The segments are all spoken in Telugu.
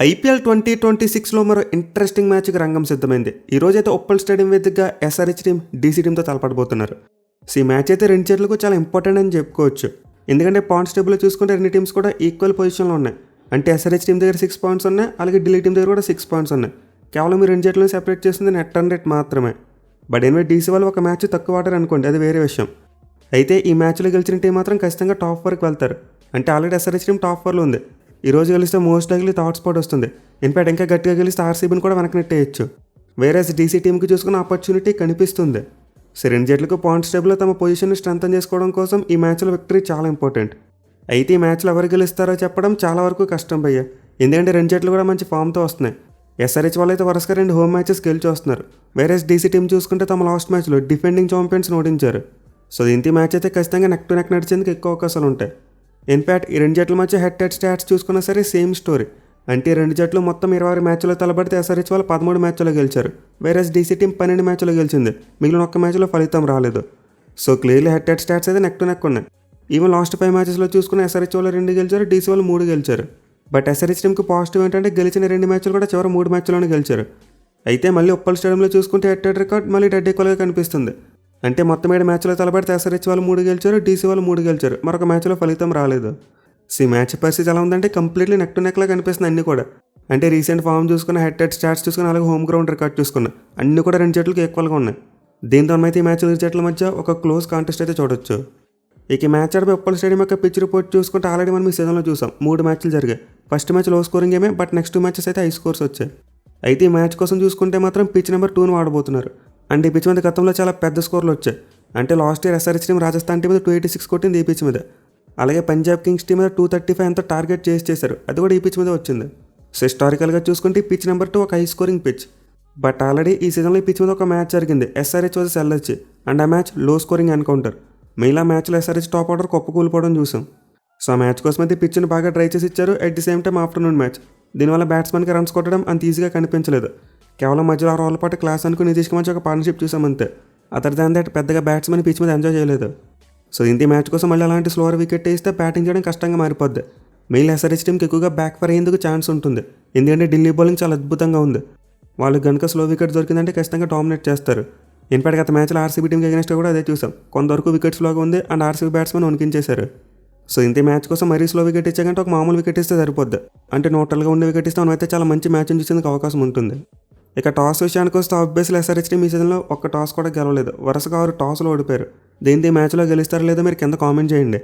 ఐపీఎల్ 2026లో మరో ఇంట్రెస్టింగ్ మ్యాచ్కి రంగం సిద్ధమైంది. ఈ రోజైతే ఉప్పల్ స్టేడియం వేదికగా ఎస్ఆర్హెచ్ టీం డీసీ టీంతో తలపడబోతున్నారు. ఈ మ్యాచ్ అయితే రెండు జట్లకు చాలా ఇంపార్టెంట్ అని చెప్పుకోవచ్చు. ఎందుకంటే పాయింట్స్ టేబుల్లో చూసుకుంటే రెండు టీమ్స్ కూడా ఈక్వల్ పొజిషన్లో ఉన్నాయి. అంటే ఎస్ఆర్హెచ్ టీం దగ్గర 6 పాయింట్స్ ఉన్నాయి, అలాగే ఢిల్లీ టీం దగ్గర కూడా 6 పాయింట్స్ ఉన్నాయి. కేవలం ఈ రెండు జట్లను సెపరేట్ చేస్తుంది నెట్ రన్ రేట్ మాత్రమే. బట్ ఎనివే డీసీ వాళ్ళు ఒక మ్యాచ్ తక్కువ ఆడారు అనుకోండి, అది వేరే విషయం. అయితే ఈ మ్యాచ్లో గెలిచిన టీం మాత్రం ఖచ్చితంగా టాప్ 4కి వెళ్తారు. అంటే ఆల్రెడీ ఎస్ఆర్హెచ్ టీం టాప్ 4లో ఉంది. ఈ రోజు గెలిస్తే మోస్ట్ లైక్లీ థర్డ్ స్పాట్ వస్తుంది. ఇన్ఫాక్ట్ ఇంకా గట్టిగా గెలిస్తే ఆర్సీబీని కూడా వెనక్కి నెట్టేయచ్చు. వేరే డీసీ టీంకి చూసుకున్న ఆపర్చునిటీ కనిపిస్తుంది. సో రెండు జట్లకు పాయింట్స్ టేబుల్లో తమ పొజిషన్ని స్ట్రెంథన్ చేసుకోవడం కోసం ఈ మ్యాచ్లో విక్టరీ చాలా ఇంపార్టెంట్. అయితే ఈ మ్యాచ్లో ఎవరు గెలుస్తారో చెప్పడం చాలా వరకు కష్టం భయ్య. ఎందుకంటే రెండు జట్లు కూడా మంచి ఫామ్తో వస్తున్నాయి. ఎస్ఆర్హెచ్ వాళ్ళు అయితే వరుసగా 2 హోమ్ మ్యాచెస్ గెలిచి వస్తున్నారు. వేరే డీసీ టీం చూసుకుంటే తమ లాస్ట్ మ్యాచ్లో డిఫెండింగ్ ఛాంపియన్స్ ఓడించారు. సో దీంతో మ్యాచ్ అయితే ఖచ్చితంగా నెక్ టు నెక్ నడిచేందుకు ఎక్కువ అవకాశాలు ఉంటాయి. ఇన్ఫ్యాక్ట్ ఈ రెండు జట్ల మధ్య హెడ్ స్టాట్స్ చూసుకున్నా సరే సేమ్ స్టోరీ. అంటే రెండు జట్లు మొత్తం 26 మ్యాచ్లో తలబడితే ఎస్ఆర్హెచ్ వాళ్ళు 13 మ్యాచ్లో గెలిచారు. వేరే డీసీ టీం 12 మ్యాచ్లో గెలిచింది. మిగిలిన ఒక్క మ్యాచ్లో ఫలితం రాలేదు. సో క్లియర్లీ హెడ్ స్టాట్స్ అయితే నెక్ టు నెక్ ఉన్నాయి. ఈవెన్ లాస్ట్ 5 మ్యాచెస్లో చూసుకున్న ఎస్ఆర్హెచ్ వాళ్ళు 2 గెలిచారు, డీసీ వాళ్ళు 3 గెలిచారు. బట్ ఎస్ఆర్హెచ్ టీంకి పాజిటివ్ ఏంటంటే గెలిచిన 2 మ్యాచ్లు కూడా చివరి 3 మ్యాచ్లోనే గెలిచారు. అయితే మళ్ళీ ఉప్పల్ స్టేడియంలో చూసుకుంటే హెడ్ రికార్డ్ మళ్ళీ డెడ్ ఈక్వల్గా కనిపిస్తుంది. అంటే మొత్తం 7 మ్యాచ్లో తలబడితే ఎస్ఆర్హెచ్ వాళ్ళు 3 గెలిచారు, డీసీ వాళ్ళు 3 గెలిచారు. మరొక మ్యాచ్లో ఫలితం రాలేదు. ఈ మ్యాచ్ పరిస్థితి ఎలా ఉందంటే కంప్లీట్లీ నెక్ టు నెక్లా కనిపిస్తుంది అన్నీ కూడా. అంటే రీసెంట్ ఫామ్ చూసుకున్న హెడ్ స్టాట్స్ చూసుకుని అలాగే హోమ్ గ్రౌండ్ రికార్డ్ చూసుకున్న అన్నీ కూడా రెండు జట్లకు ఈక్వల్గా ఉన్నాయి. దీంతో అయితే ఈ మ్యాచ్ ఇరు జట్ల మధ్య ఒక క్లోజ్ కాంటెస్ట్ అయితే చూడొచ్చు. ఇక ఈ మ్యాచ్ ఆడిపై ఉప్పల్ స్టేడియం యొక్క పిచ్ రిపోర్ట్ చూసుకుంటే ఆల్రెడీ మనం ఈ సీజన్లో చూసాం. 3 మ్యాచ్లు జరిగాయి. ఫస్ట్ మ్యాచ్ లో స్కోరింగ్ గేమే, బట్ నెక్స్ట్ 2 మ్యాచెస్ అయితే హై స్కోర్స్ వచ్చాయి. అయితే ఈ మ్యాచ్ కోసం చూసుకుంటే మాత్రం పిచ్ నెంబర్ 2ని వాడబోతున్నారు. అంటే ఈ పిచ్ మీద గతంలో చాలా పెద్ద స్కోర్లు వచ్చాయి. అంటే last year SRH team Rajasthan team మీద 286 కొట్టింది ఈ పిచ్ మీద. అలాగే పంజాబ్ కింగ్స్ టీం మీద 235 ఎంతో టార్గెట్ చేశారు, అది కూడా ఈ పిచ్ మీద వచ్చింది. సో హిస్టారికల్గా చూసుకుంటే ఈ పిచ్ నెంబర్ 2 ఒక high scoring pitch. But already ఈ సీజన్లో ఈ పిచ్ మీద ఒక మ్యాచ్ జరిగింది, ఎస్ఆర్హెచ్ వర్సెస్ ఎల్హెచ్. అండ్ ఆ మ్యాచ్ లో స్కోరింగ్ ఎన్కౌంటర్. మిగిలిన మ్యాచ్లో ఎస్ఆర్హెచ్ టాప్ ఆర్డర్ కుప్పకూలిపోవడం చూసాం. సో ఆ మ్యాచ్ కోసం అయితే పిచ్ని బాగా ట్రై చేసి ఇచ్చారు. At the same time afternoon match. దీనివల్ల బ్యాట్స్మెన్కి రన్స్ కొట్టడం అంత ఈజీగా కనిపించలేదు. కేవలం మధ్యలో 6 ఓవర్ల పాటు క్లాస్ అనుకుని నితీష్కి మధ్య ఒక పార్ట్నర్షిప్ చూసామంతే. అదర్ దాన్ దట్ పెద్దగా బ్యాట్స్మెన్ పిచ్ మీద ఎంజాయ్ చేయలేదు. సో ఇంత మ్యాచ్ కోసం మళ్ళీ అలాంటి స్లోవర్ వికెట్ వేస్తే బ్యాటింగ్ చేయడం కష్టంగా మారిపోద్ది. మెయిన్ ఎస్ఆర్హెచ్ టీంకి ఎక్కువగా బ్యాక్ ఫైర్ అయ్యేందుకు ఛాన్స్ ఉంటుంది. ఎందుకంటే ఢిల్లీ బౌలింగ్ చాలా అద్భుతంగా ఉంది. వాళ్ళు కనుక స్లో వికెట్ దొరికిందంటే ఖచ్చితంగా డామినేట్ చేస్తారు. ఇన్ఫాక్ట్ గత మ్యాచ్లో ఆర్సీబీ టీంకి అగెన్స్ట్ కూడా అదే చూసాం. కొంతవరకు వికెట్ స్లోగా ఉంది అండ్ ఆర్సీబీ బ్యాట్స్మెన్ వణికించేశారు. సో ఇంత మ్యాచ్ కోసం మరీ స్లో వికెట్ ఇచ్చాకంటే ఒక మామూలు వికెట్ ఇస్తే సరిపోద్ది. అంటే న్యూట్రల్గా ఉండే వికెట్ ఇస్తే మనమైతే చాలా మంచి మ్యాచ్ చూసేందుకు అవకాశం ఉంటుంది. ఇక టాస్ విషయానికి వస్తే ఆబ్వియస్లీ ఎస్ఆర్హెచ్ టీం ఈ సీజన్లో ఒక్క టాస్ కూడా గెలవలేదు. వరుసగా 6 టాస్లు ఓడిపోయారు. దీంతో ఈ మ్యాచ్లో గెలుస్తారో లేదో మీరు కింద కామెంట్ చేయండి.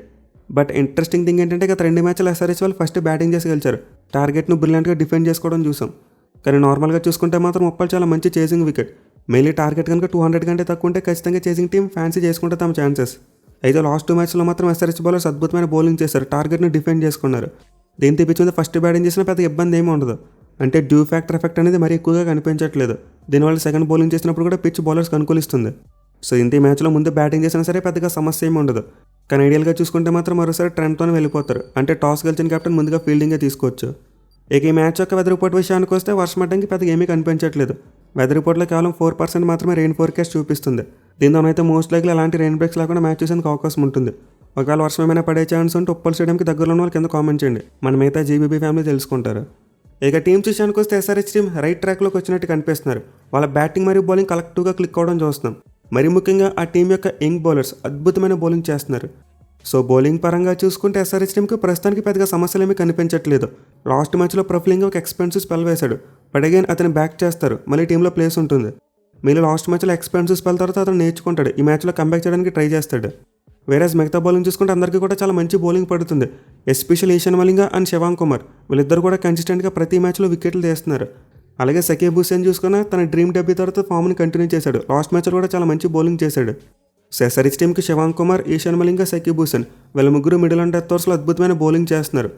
బట్ ఇంట్రెస్టింగ్ థింగ్ ఏంటంటే గత 2 మ్యాచ్లు ఎస్ఆర్హెచ్ వాళ్ళు ఫస్ట్ బ్యాటింగ్ చేసి గెలిచారు. టార్గెట్ను బ్రిలియంట్గా డిఫెండ్ చేసుకోవడం చూసాం. కానీ నార్మల్గా చూసుకుంటే మాత్రం ఉప్పల్ చాలా మంచి చేసింగ్ వికెట్. మెయిన్లీ టార్గెట్ కనుక 200 కంటే తక్కువ ఉంటే ఖచ్చితంగా చేసింగ్ టీం ఫ్యాన్సీ చేసుకుంటే తమ ఛాన్సెస్. అయితే లాస్ట్ 2 మ్యాచ్లో మాత్రం ఎస్ఆర్హెచ్ బౌలర్స్ అద్భుతమైన బౌలింగ్ చేశారు, టార్గెట్ను డిఫెండ్ చేసుకున్నారు. దీంతో పిచ్ మీద ఫస్ట్ బ్యాటింగ్ చేసినా పెద్ద ఇబ్బంది ఏమీ ఉండదు. అంటే డ్యూ ఫ్యాక్టర్ ఎఫెక్ట్ అనేది మరీ ఎక్కువగా కనిపించట్లేదు. దీనివల్ల సెకండ్ బౌలింగ్ చేసినప్పుడు కూడా పిచ్ బౌలర్స్కి అనుకూలిస్తుంది. సో ఇంత మ్యాచ్లో ముందు బ్యాటింగ్ చేసినా సరే పెద్దగా సమస్య ఏమి ఉండదు. కానీ ఐడియల్గా చూసుకుంటే మాత్రం మరోసారి ట్రెండ్తోనే వెళ్ళిపోతారు. అంటే టాస్ గెలిచిన కెప్టెన్ ముందుగా ఫీల్డింగే తీసుకోవచ్చు. ఇక ఈ మ్యాచ్ యొక్క వెదర్ రిపోర్ట్ విషయానికి వస్తే వర్షం పడడానికి పెద్దగా ఏమీ కనిపించట్లేదు. వెదర్ రిపోర్ట్లో కేవలం 4% మాత్రమే రెయిన్ ఫోర్కాస్ట్ చూపిస్తుంది. దీంతో అయితే మోస్ట్ లైక్లీ అలాంటి రెయిన్ బ్రేక్స్ లేకుండా మ్యాచ్ చూసేందుకు అవకాశం ఉంటుంది. ఒకవేళ వర్షం ఏమైనా పడే ఛాన్స్ ఉంటే ఉప్పల్ స్టేడియంకి దగ్గరలో ఉన్న వాళ్ళు కింద కామెంట్ చేయండి. మన మిగతా జీబీబీ ఫ్యామిలీ తెలుసుకుంటారు. ఇక టీమ్స్ విషయానికి వస్తే ఎస్ఆర్హెచ్ టీం రైట్ ట్రాక్లోకి వచ్చినట్టు కనిపిస్తున్నారు. వాళ్ళ బ్యాటింగ్ మరియు బౌలింగ్ కలెక్టివ్గా క్లిక్ అవ్వడం చూస్తున్నాం. మరీ ముఖ్యంగా ఆ టీం యొక్క యంగ్ బౌలర్స్ అద్భుతమైన బౌలింగ్ చేస్తున్నారు. సో బౌలింగ్ పరంగా చూసుకుంటే ఎస్ఆర్హెచ్ టీంకి ప్రస్తుతానికి పెద్దగా సమస్యలు ఏమీ కనిపించట్లేదు. లాస్ట్ మ్యాచ్లో ప్రఫ్లింగ్ ఒక ఎక్స్పెన్సివ్ స్పెల్ వేశాడు. బట్ అగైన్ అతను బ్యాక్ చేస్తారు, మళ్ళీ టీంలో ప్లేస్ ఉంటుంది. మీరు లాస్ట్ మ్యాచ్లో ఎక్స్పెన్సివ్ స్పెల్ తర్వాత అతను నేర్చుకుంటాడు, ఈ మ్యాచ్లో కంబ్యాక్ చేయడానికి ట్రై చేస్తాడు. వేరే మిగతా బౌలింగ్ చూసుకుంటే అందరికీ కూడా చాలా మంచి బౌలింగ్ పడుతుంది. ఎస్పెషల్ ఈశాన్ మలింగ అండ్ శివాంగ్ కుమార్ వీళ్ళిద్దరు కూడా కన్సిస్టెంట్గా ప్రతి మ్యాచ్లో వికెట్లు తీస్తున్నారు. అలాగే సకీబ్ హుసేన్ చూసుకున్న తన డ్రీమ్ డెబ్యూ తర్వాత ఫామ్ని కంటిన్యూ చేశాడు. లాస్ట్ మ్యాచ్లో కూడా చాలా మంచి బౌలింగ్ చేశాడు. సో ఎస్ఆర్హెచ్ టీంకి శివాంగ్ కుమార్, ఈశాన్ మలింగ, సకీబ్ హుసేన్ వీళ్ళ ముగ్గురు మిడిల్ అండ్ డెత్ ఓవర్స్లో అద్భుతమైన బౌలింగ్ చేస్తున్నారు.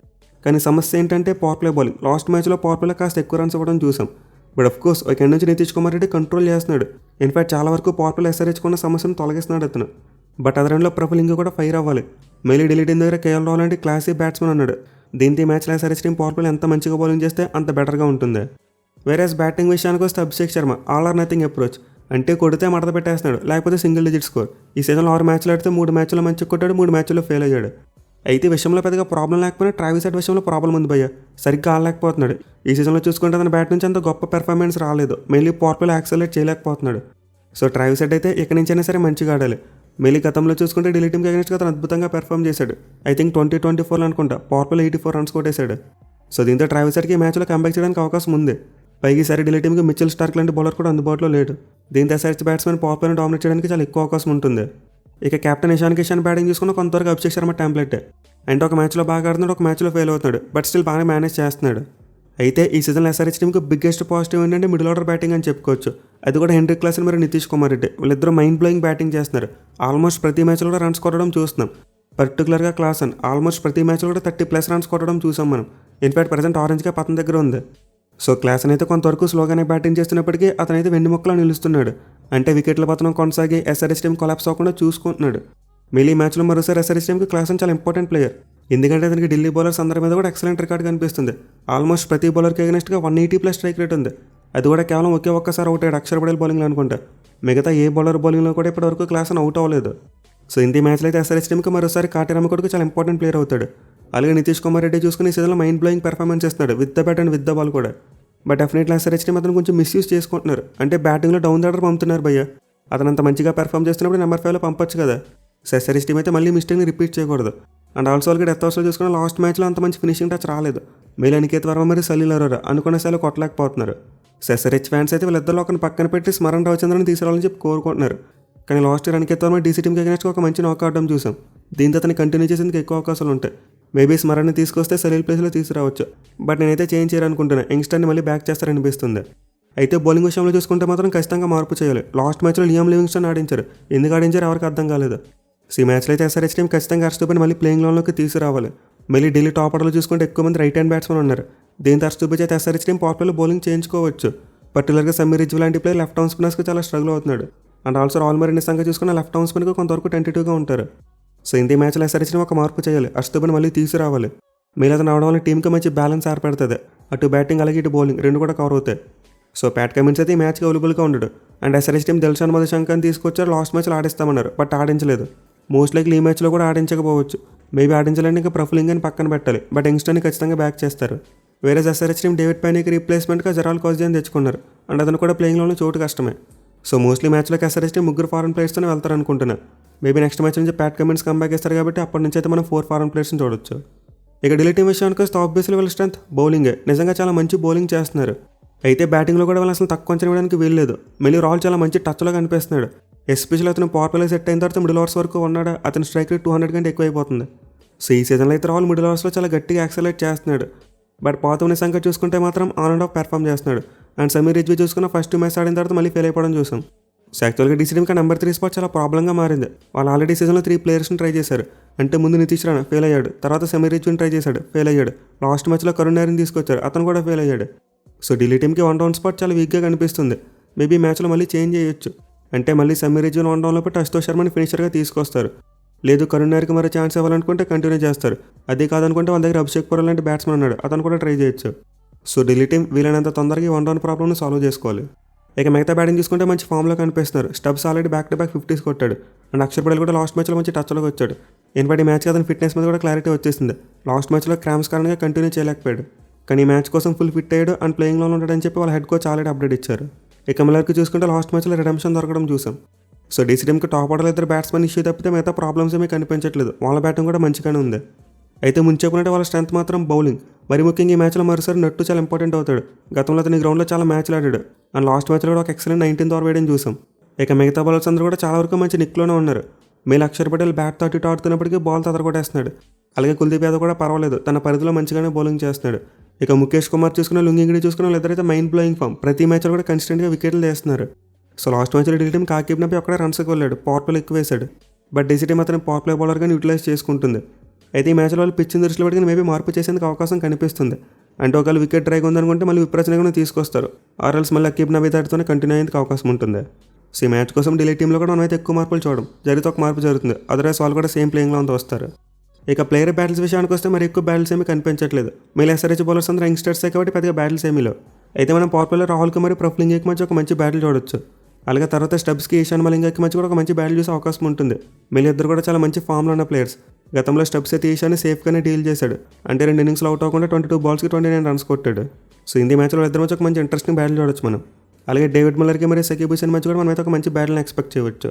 కానీ సమస్య ఏంటంటే పవర్ ప్లే బౌలింగ్. లాస్ట్ మ్యాచ్లో పవర్ ప్లేలో కాస్త ఎక్కువ రన్స్ ఇవ్వడం చూసాం. బట్ ఆఫ్ కోర్స్ ఒక ఎండ్ నుంచి నితీష్ కుమార్ రెడ్డి కంట్రోల్ చేస్తున్నాడు. ఇన్ఫాక్ట్ చాలా వరకు పవర్ ప్లేలో ఎస్ఆర్హెచ్ కొన్న సమస్యను తొలగిస్తున్నాడు అతను. బట్ అదరంలో ప్రఫులింగ్ కూడా ఫైర్ అవ్వాలి. మెయిలీ ఢిల్లీ టీం దగ్గర కేఎల్ రాహుల్ లాంటి క్లాసీ బ్యాట్స్మెన్ ఉన్నాడు. దీంతో ఈ మ్యాచ్లో ఎస్ఆర్హెచ్ టీం పవర్ ప్లేలో ఎంత మంచిగా బౌలింగ్ చేస్తే అంత బెటర్గా ఉంటుంది. వేరే బ్యాటింగ్ విషయానికి వస్తే Abhishek Sharma all or nothing approach. అంటే కొడితే మడత పెట్టేస్తున్నాడు, లేకపోతే సింగిల్ డిజిట్ స్కోర్. ఈ సీజన్లో 6 మ్యాచ్లు ఆడితే 3 మ్యాచ్లో మంచిగా కొట్టాడు, 3 మ్యాచ్లో ఫెయిల్ అయ్యాడు. అయితే ఈ విషయంలో పెద్దగా ప్రాబ్లం లేకపోయినా ట్రావిస్ హెడ్ విషయంలో ప్రాబ్లం ఉంది భయ్య. సరిగ్గా ఆడలేకపోతున్నాడు. ఈ సీజన్లో చూసుకుంటే అతని బ్యాట్ నుంచి అంత గొప్ప పెర్ఫార్మెన్స్ రాలేదు. మెయిన్లీ పవర్ ప్లేలో యాక్సలరేట్ చేయలేకపోతున్నాడు. సో ట్రావిస్ హెడ్ అయితే ఎక్కడి నుంచైనా సరే మంచిగా ఆడాలి. మెయిన్లీ గతంలో చూసుకుంటే ఢిల్లీ టీంకి అగెన్స్ట్గా అతను అద్భుతంగా పెర్ఫామ్ చేశాడు. ఐ థింక్ 2024 అనుకుంటా పవర్ ప్లేలో 84 రన్స్ కొట్టేశాడు. సో దీంతో ట్రావిస్ హెడ్కి ఈ మ్యాచ్లో కంబ్యాక్ చేయడానికి అవకాశం ఉంది. పైకి ఈసారి ఢిల్లీ టీంకి మిచెల్ స్టార్క్ లాంటి బౌలర్ కూడా అందుబాటులో లేడు. దీంతో ఎస్ఆర్హెచ్ బ్యాట్స్మెన్ పవర్ ప్లేని డామినేట్ చేయడానికి చాలా ఎక్కువ అవకాశం ఉంటుంది. ఇక కెప్టెన్ ఇషాన్ కిషన్ బ్యాటింగ్ చూసుకున్న కొంతవరకు అభిషేక్ శర్మ టెంప్లెట్. అంటే ఒక మ్యాచ్లో బాగా ఆడుతున్నాడు, ఒక మ్యాచ్లో ఫెయిల్ అవుతున్నాడు. బట్ స్టిల్ బాగా మేనేజ్ చేస్తున్నాడు. అయితే ఈ సీజన్లో ఎస్ఆర్హెచ్ టీంకి బిగ్గెస్ట్ పాజిటివ్ ఏంటంటే మిడిల్ ఆర్డర్ బ్యాటింగ్ అని చెప్పుకోవచ్చు. అది కూడా హెన్రిక్ క్లాసన్ మరియు నితీష్ కుమార్ రెడ్డి వీళ్ళిద్దరూ మైండ్ బ్లోయింగ్ బ్యాటింగ్ చేస్తున్నారు. ఆల్మోస్ట్ ప్రతి మ్యాచ్లో కూడా రన్స్ కొట్టడం చూస్తున్నాం. పర్టికులర్గా క్లాసన్ ఆల్మోస్ట్ ప్రతి మ్యాచ్లో కూడా 30+ రన్స్ కొట్టడం చూసాం మనం. ఇన్ఫాక్ట్ ప్రజెంట్ ఆరెంజ్గా పతన దగ్గర ఉంది. సో క్లాసన్ అయితే కొంతవరకు స్లోగానే బ్యాటింగ్ చేస్తున్నప్పటికీ అతనైతే వెన్నుముక్కలో నిలుస్తున్నాడు. అంటే వికెట్ల పతనం కొనసాగి ఎస్ఆర్హెచ్ టీం కొలాప్స్ అవ్వకుండా చూసుకుంటున్నాడు. మళ్ళీ మ్యాచ్లో మరోసారి ఎస్ఆర్హెచ్ టీంకి క్లాసన్ చాలా ఇంపార్టెంట్ ప్లేయర్. ఎందుకంటే అతనికి ఢిల్లీ బౌలర్స్ అందరి మీద కూడా ఎక్సలెంట్ రికార్డ్ కనిపిస్తుంది. ఆల్మోస్ట్ ప్రతి బౌలర్కి అగెన్స్ట్గా 180+ స్ట్రైక్ రేట్ ఉంది. అది కూడా కేవలం ఒక్కసారి అవుట్ అయ్యాడు అక్షర్ పటేల్ బౌలింగ్లో అనుకుంటా. మిగతా ఏ బౌలర్ బౌలింగ్లో కూడా ఇప్పటివరకు క్లాసన్ అవుట్ అవ్వలేదు. సో ఇంత మ్యాచ్లో అయితే ఎస్ఆర్హెచ్ టీంకి మరోసారి కాటేరామ కొడుకు చాలా ఇంపార్టెంట్ ప్లేయర్ అవుతాడు. అలాగే నితీష్ కుమార్ రెడ్డి చూసుకుని ఈ సీజన్లో మైండ్ బ్లోయింగ్ పెర్ఫార్మెన్స్ చేస్తున్నాడు with the bat and with the ball కూడా. బట్ డెఫినెట్లీ ఎస్ఆర్హెచ్ టీం అతను కొంచెం మిస్యూజ్ చేసుకుంటున్నారు. అంటే బ్యాటింగ్లో డౌన్ ద ఆర్డర్ పంపుతున్నారు భయ్య. అతను అంత మంచిగా పెర్ఫామ్ చేస్తున్నప్పుడు నెంబర్ 5లో పంపొచ్చు కదా. సో ఎస్ఆర్హెచ్ టీం అయితే మళ్ళీ మిస్టేక్ని రిపీట్ చేయకూడదు. అండ్ ఆల్సో వాళ్ళకి డెత్ ఓవర్స్లో చూసుకున్న లాస్ట్ మ్యాచ్లో అంత మంచి ఫినిషింగ్ టచ్ రాలేదు. మేల్ అనికేత్ వర్మ మరియు సలీల్ అరోరా అనుకున్న స్థాయిలో కొట్టలేకపోతున్నారు. సో ఎస్ఆర్హెచ్ ఫ్యాన్స్ అయితే వీళ్ళిద్దరిలో ఒకరిని పక్కన పెట్టి స్మరణ్ రవిచంద్రని తీసుకురావాలని చెప్పి కోరుకుంటున్నారు. కానీ last year Aniket Varma DC టీంకి అగెన్స్ట్గా ఒక మంచి నాక్ ఆడడం చూసాం. దీంతో అతను కంటిన్యూ చేసేందుకు ఎక్కువ అవకాశాలు ఉంటాయి. మేబీ స్మరణ్ని తీసుకొస్తే సలీల్ ప్లేస్లో తీసుకురావచ్చు. బట్ నేనైతే చేంజ్ చేయాలనుకుంటున్నాను. యంగ్స్టర్ని మళ్ళీ బ్యాక్ చేస్తారనిపిస్తుంది. అయితే బౌలింగ్ విషయంలో చూసుకుంటే మాత్రం ఖచ్చితంగా మార్పు చేయాలి. లాస్ట్ మ్యాచ్లో లియామ్ లివింగ్స్టన్ ఆడించారు. ఎందుకు ఆడించారు ఎవరికి అర్థం కాలేదు. సో ఈ మ్యాచ్లో అయితే ఎస్ఆర్హెచ్ టీం ఖచ్చితంగా హర్షదీప్ని మళ్ళీ ప్లేయింగ్ లోన్లోకి తీసుకురావాలి. మళ్ళీ ఢిల్లీ టాప్ ఆర్డర్లో చూసుకుంటే ఎక్కువ మంది రైట్ హ్యాండ్ బ్యాట్స్మెన్ ఉన్నారు. దీంతో హర్షదీప్ అయితే ఎస్ఆర్హెచ్ టీం పవర్ ప్లేలో బౌలింగ్ చేయించుకోవచ్చు. పర్టికులర్గా సమీర్ రిజ్వి లాంటి ప్లేయర్ లెఫ్ట్ ఆర్మ్ స్పిన్నర్స్కి చాలా స్ట్రగుల్ అవుతున్నాడు. అండ్ ఆల్సో ఆల్మర్ సంగతి చూసుకున్న లెఫ్ట్ ఆర్మ్ స్పిన్కి కొంతవరకు టెంటేటివ్గా ఉంటారు. సో ఇంత మ్యాచ్లో ఎస్ఆర్హెచ్ టీం ఒక మార్పు చేయాలి. హర్షదీప్ని మళ్ళీ తీసుకురావాలి. మళ్ళీ అతను రావడం వల్ల టీంకి మంచి బ్యాలెన్స్ ఏర్పడుతుంది. అటు బ్యాటింగ్ అలాగే ఇటు బౌలింగ్ రెండు కూడా కవర్ అవుతాయి. సో ప్యాట్ కమిన్స్ అయితే ఈ మ్యాచ్కి అవైలబుల్గా ఉండడు. అండ్ ఎస్ఆర్హెచ్ టీం దిల్షాన్ మధుశంకర్ని తీసుకొచ్చారు. లాస్ట్ మ్యాచ్లో ఆడిస్తామన్నారు. బట్ ఆడించలేదు. మోస్ట్ లైక్లీ ఈ మ్యాచ్లో కూడా ఆడించకపోవచ్చు. మేబీ ఆడించాలంటే ఇంకా ప్రఫులింగ్ అని పక్కన పెట్టాలి. బట్ యంగ్స్టర్ని ఖచ్చితంగా బ్యాక్ చేస్తారు. వేరే ఎస్ఆర్హెచ్ టీం డేవిడ్ పైనీకి రీప్లేస్మెంట్గా జెరాల్ కాజ్జీని తెచ్చుకున్నారు. అండ్ అతను కూడా ప్లేయింగ్లోనే చోటు కష్టమే. సో మోస్ట్లీ మ్యాచ్లోకి ఎస్ఆర్హెచ్ టీం 3 ఫారెన్ ప్లేయర్స్తోనే వెళ్తారనుకుంటున్నా. మేబీ నెక్స్ట్ మ్యాచ్ నుంచి ప్యాట్ కమిన్స్ కంబ్యాక్ చేస్తారు కాబట్టి అప్పటి నుంచి అయితే మనం 4 ఫారెన్ ప్లేయర్స్ని చూడొచ్చు. ఇక ఢిల్లీ టీం విషయానికి వస్తే ఆబ్వియస్లీ వీళ్ళ స్ట్రెంత్ బౌలింగే. నిజంగా చాలా మంచి బౌలింగ్ చేస్తున్నారు. అయితే బ్యాటింగ్లో కూడా వాళ్ళు అసలు తక్కువ అంచనా వేయడానికి వీల్లేదు. మళ్ళీ రాల్ చాలా మంచి టచ్లో కనిపిస్తున్నాడు. ఎస్పెషల్లీ అతను పవర్ ప్లేలో సెట్ అయిన తర్వాత మిడిల్ ఓవర్స్ వరకు ఉన్నాడు. అతని స్ట్రైక్ రేట్ 200 కంటే ఎక్కువ అయిపోతుంది. సో ఈ సీజన్లో అయితే రాల్ మిడిల్ ఓవర్స్లో చాలా గట్టిగా యాక్సలరేట్ చేస్తున్నాడు. బట్ పాతవని సంఖ్య చూసుకుంటే మాత్రం ఆన్ అండ్ ఆఫ్ పెర్ఫామ్ చేస్తున్నాడు. అండ్ సమీర్ రిజ్వి చూసుకున్న ఫస్ట్ మ్యాచ్ ఆడిన తర్వాత మళ్ళీ ఫెయిల్ అయిపోవడం చూసాం. సో యాక్చువల్గా డీసీ టీంకి నెంబర్ 3 స్పాట్ చాలా ప్రాబ్లంగా మారింది. వాళ్ళు ఆల్రెడీ సీజన్లో 3 ప్లేయర్స్ని ట్రై చేశారు. అంటే ముందు నితీష్ రాణా ఫెయిల్ అయ్యాడు. తర్వాత సమీర్ రిజ్విని ట్రై చేశాడు, ఫెయిల్ అయ్యాడు. లాస్ట్ మ్యాచ్లో కరుణ్ నాయర్ని తీసుకొచ్చారు, అతను కూడా ఫెయిల్ అయ్యాడు. సో ఢిల్లీ టీంకి 1 డౌన్ స్పాట్ చాలా వీక్గా కనిపిస్తుంది. మేబీ మ్యాచ్లో మళ్ళీ చేంజ్ చేయొచ్చు. అంటే మళ్ళీ సమీర్ రిజ్విని 1 డౌన్లో పెట్టి అశుతోష్ శర్మని ఫినిషర్గా తీసుకొస్తారు. లేదు కరుణ్ నాయర్కి మరో ఛాన్స్ ఇవ్వాలనుకుంటే కంటిన్యూ చేస్తారు. అదే కాదనుకుంటే వాళ్ళ దగ్గర అభిషేక్ పురా లాంటి బ్యాట్స్మెన్ ఉన్నాడు, అతను కూడా ట్రై చేయొచ్చు. సో ఢిల్లీ టీం వీలైనంత తొందరగా 1 డౌన్ ప్రాబ్లమ్ని సాల్వ్ చేసుకోవాలి. ఇక మిగతా బ్యాటింగ్ చూసుకుంటే మంచి ఫామ్లో కనిపిస్తున్నారు. Stubbs already back to back 50s కొట్టాడు. అండ్ అక్షర్ పటేల్ కూడా లాస్ట్ మ్యాచ్లో మంచి టచ్లోకి వచ్చాడు. ఇన్ఫాక్ట్ ఈ మ్యాచ్కి అతని ఫిట్నెస్ మీద కూడా క్లారిటీ వచ్చేసింది. లాస్ట్ మ్యాచ్లో క్రామ్స్ కారణంగా కంటిన్యూ చేయలేకపోయాడు. కానీ ఈ మ్యాచ్ కోసం ఫుల్ ఫిట్ అయ్యాడు అండ్ ప్లేయింగ్లో ఉంటాడని చెప్పి వాళ్ళ హెడ్ కోచ్ ఆల్రెడీ అప్డేట్ ఇచ్చారు. ఇక మిల్లర్కి చూసుకుంటే లాస్ట్ మ్యాచ్లో రిడెంప్షన్ దొరకడం చూసాం. సో డీసీ టీంకి టాప్ ఆర్డర్ 2 బ్యాట్స్మెన్ ఇష్యూ తప్పితే మిగతా ప్రాబ్లమ్స్ ఏమీ కనిపించట్లేదు. వాళ్ళ బ్యాటింగ్ కూడా మంచిగానే ఉంది. అయితే ముందు చెప్పినట్టే వాళ్ళ స్ట్రెంత్ మాత్రం బౌలింగ్. మరి ముఖ్యంగా ఈ మ్యాచ్లో మరోసారి నట్టు చాలా ఇంపార్టెంట్ అవుతాడు. గతంలో అతని గ్రౌండ్లో చాలా మ్యాచ్లు ఆడాడు. అండ్ లాస్ట్ మ్యాచ్లో కూడా ఒక ఎక్సలెంట్ 19th ఓవర్ వేయడం చూసాం. ఇక మిగతా బౌలర్స్ అందరూ కూడా చాలా వరకు మంచి నిక్లోనే ఉన్నారు. మేల్ అక్షర్ పటేల్ బ్యాట్తో అటు ఇటు ఆడుతున్నప్పటికీ బాల్ తదరగొట్టేస్తున్నాడు. అలాగే కుల్దీప్ యాదవ్ కూడా పర్వాలేదు, తన పరిధిలో మంచిగానే బౌలింగ్ చేస్తున్నాడు. ఇక ముఖేష్ కుమార్ చూసుకున్న లుంగింగిడి చూసుకున్న వాళ్ళిద్దరైతే మైండ్ బ్లోయింగ్ ఫామ్. ప్రతి మ్యాచ్లో కూడా కన్సిస్టెంట్గా వికెట్లు తీస్తున్నారు. సో లాస్ట్ మ్యాచ్లో ఢిల్లీ టీం కాకిబ్నపై ఒక్కడే రన్స్కి వెళ్ళాడు, పవర్ ప్లేలో ఎక్కువ వేశాడు. బట్ డీసీ టీం అతను పవర్ ప్లే బౌలర్గానే యూటిలైజ్ చేసుకుంటుంది. అయితే ఈ మ్యాచ్లో వాళ్ళు పిచ్చిన దృష్టిలో పెట్టుకుని మేబీ మార్పు చేసేందుకు అవకాశం కనిపిస్తుంది. అంటే ఒకవేళ వికెట్ డ్రైగా ఉందనుకుంటే మళ్ళీ విప్రచనగా తీసుకొస్తారు. ఆర్ఎల్స్ మళ్ళీ అకీబ్ నబీ దాటితోనే కంటిన్యూ అయ్యేందుకు అవకాశం ఉంటుంది. సో ఈ మ్యాచ్ కోసం ఢిల్లీ టీంలో కూడా మనమైతే ఎక్కువ మార్పులు చూడడం జరిగితే ఒక మార్పు జరుగుతుంది. అదర్వైజ్ వాళ్ళు కూడా సేమ్ ప్లేయింగ్లో అంతా వస్తారు. ఇక ప్లేయర్ బ్యాటిల్స్ విషయానికి వస్తే మరి ఎక్కువ బ్యాటిల్స్ ఏమీ కనిపించట్లేదు. మళ్ళీ ఎస్ఆర్హెచ్ బౌలర్స్ అందరూ యంగ్స్టర్సే కాబట్టి పెద్దగా బ్యాటిల్స్ ఏమీ లేవు. అయితే మనం పవర్ ప్లేలో రాహుల్ కుమార్ ప్రఫులింగ్ మధ్య ఒక మంచి బ్యాటిల్ చూడొచ్చు. అలాగే తర్వాత స్టబ్స్కి ఈశాన్ మలింగాకి మధ్య కూడా ఒక మంచి బ్యాటిల్ చూసే అవకాశం ఉంటుంది. మళ్ళీ ఇద్దరు కూడా చాలా మంచి ఫామ్లో ఉన్న ప్లేయర్స్. గతంలో స్టబ్స్ అయితే ఈశాన్ని సేఫ్గానే డీల్ చేశాడు. అంటే 2 ఇన్నింగ్స్లో అవుట్ అవ్వకుండా 22 బాల్స్కి 29 రన్స్ కొట్టాడు. సో ఈ మ్యాచ్లో ఇద్దరు మధ్య ఒక మంచి ఇంట్రెస్టింగ్ బ్యాటిల్ చూడొచ్చు మనం. అలాగే డేవిడ్ మిల్లర్కి మరియు సకీబ్ హుసేన్ మధ్య కూడా మనమైతే ఒక మంచి బ్యాటిల్ని ఎక్స్పెక్ట్ చేయవచ్చు.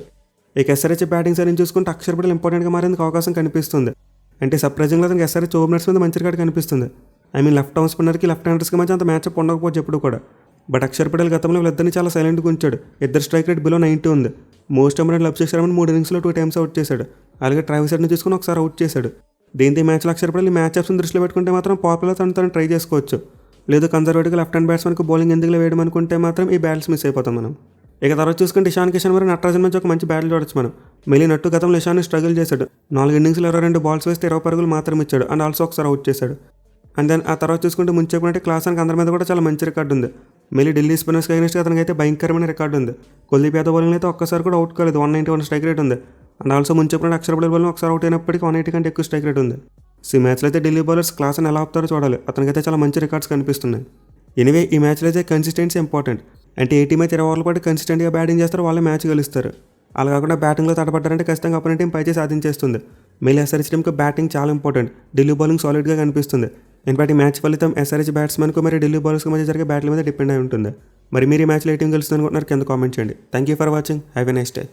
ఇక ఎస్ఆర్హెచ్ బ్యాటింగ్ సైడ్ చూసుకుంటే అక్షర్ పటేల్ ఇంపార్టెంట్గా మారేందుకు అవకాశం కనిపిస్తుంది. అంటే సర్ప్రైజింగ్గా అతనికి ఎస్ఆర్హెచ్ ఓపెనర్స్ మీద మంచి రికార్డ్ కనిపిస్తుంది. లెఫ్ట్ ఆర్మ్ స్పిన్నర్కి లెఫ్ట్ హ్యాండర్స్కి మధ్య అంత మ్యాచ్అప్ ఉండకపోవచ్చు ఎప్పుడు కూడా. బట్ అక్షర్ పటేల్ గతంలో వీళ్ళిద్దరిని చాలా సైలెంట్గా ఉంచాడు. ఇద్దరు స్ట్రైక్ రేట్ బిలో 90 ఉంది. మోస్ట్ నెంబర్ అభిషేక్ శర్మని 3 ఇన్నింగ్స్లో 2 టైమ్స్ అవుట్ చేశాడు. అలాగే ట్రావిస్ హెడ్ని చూసుకుని ఒకసారి అవుట్ చేశాడు. దీంతో ఈ మ్యాచ్లో అక్షర్ పటేల్ మ్యాచ్అప్స్ని దృష్టిలో పెట్టుకుంటే మాత్రం పాపులర్ తను ట్రై చేసుకోవచ్చు. లేదు కన్జర్వేటివ్గా లెఫ్ట్ హ్యాండ్ బ్యాట్స్మెన్కి బౌలింగ్ ఎందుకు వేయడం అనుకుంటే మాత్రం ఈ బ్యాట్స్ మిస్ అయిపోతాం మనం. ఇక తర్వాత చూసుకుంటే ఇషాన్ కిషన్ మరియు నటరాజన్ మధ్య ఒక మంచి బ్యాటిల్ చూడొచ్చు మనం. మెయిన్ నట్టు గతంలో ఇషాన్ని స్ట్రగుల్ చేశాడు. 4 ఇన్నింగ్స్లో 22 బాల్స్ వేస్తే 20 పరుగులు మాత్రం ఇచ్చాడు. అండ్ ఆల్సో ఒకసారి అవుట్ చేశాడు. అండ్ దెన్ ఆ తర్వాత చూసుకుంటే ముందు చెప్పినట్టే క్లాసానికి అందరి మీద కూడా చాలా మంచి రికార్డు ఉంది. మళ్ళీ ఢిల్లీ స్పిన్నర్స్కి అగైనెస్ట్గా అతనికి అయితే భయంకరమైన రికార్డు ఉంది. కుల్దీప్ యాదవ్ బౌలింగ్ అయితే ఒక్కసారి కూడా అవుట్ కాలేదు. 191 స్ట్రైక్ రేట్ ఉంది. అండ్ ఆల్సో ముందు చెప్పినట్టు అక్షర్ పటేల్ బౌలింగ్ ఒకసారి అవుట్ అయినప్పటికీ 180 కంటే ఎక్కువ స్ట్రైక్ రేట్ ఉంది. సో ఈ మ్యాచ్లో అయితే ఢిల్లీ బౌలర్స్ క్లాస్ని ఎలా ఆపుతారో చూడాలి. అతనికైతే చాలా మంచి రికార్డ్స్ కనిపిస్తున్నాయి. ఎనివే ఈ మ్యాచ్లో అయితే కన్సిస్టెన్సీ ఇంపార్టెంట్. అంటే ఏ టీం అయితే 20 ఓవర్ల పాటు కన్సిస్టెంట్గా బ్యాటింగ్ చేస్తారో వాళ్ళే మ్యాచ్ గెలుస్తారు. అలా కాకుండా బ్యాటింగ్లో తడబడ్డారంటే ఖచ్చితంగా అపోనెంట్ టీం పైచే సాధించేస్తుంది. మళ్ళీ ఎస్ఆర్హెచ్ టీంకి బ్యాటింగ్ చాలా ఇంపార్టెంట్. ఢిల్లీ బౌలింగ్ సాలిడ్గా కనిపిస్తుంది. ఇన్ఫాక్ట్ ఈ మ్యాచ్ ఫలితం ఎస్ఆర్హెచ్ బ్యాట్స్మెన్కు మరియు ఢిల్లీ బౌలర్స్కి మధ్య జరిగే బ్యాటిల్ మీద డిపెండ్ అయి ఉంటుంది. మరి మీరు ఈ మ్యాచ్లో ఏ టీం గెలుస్తుంది అనుకుంటున్నారు కింద కామెంట్ చేయండి. Thank you for watching. Have a nice day.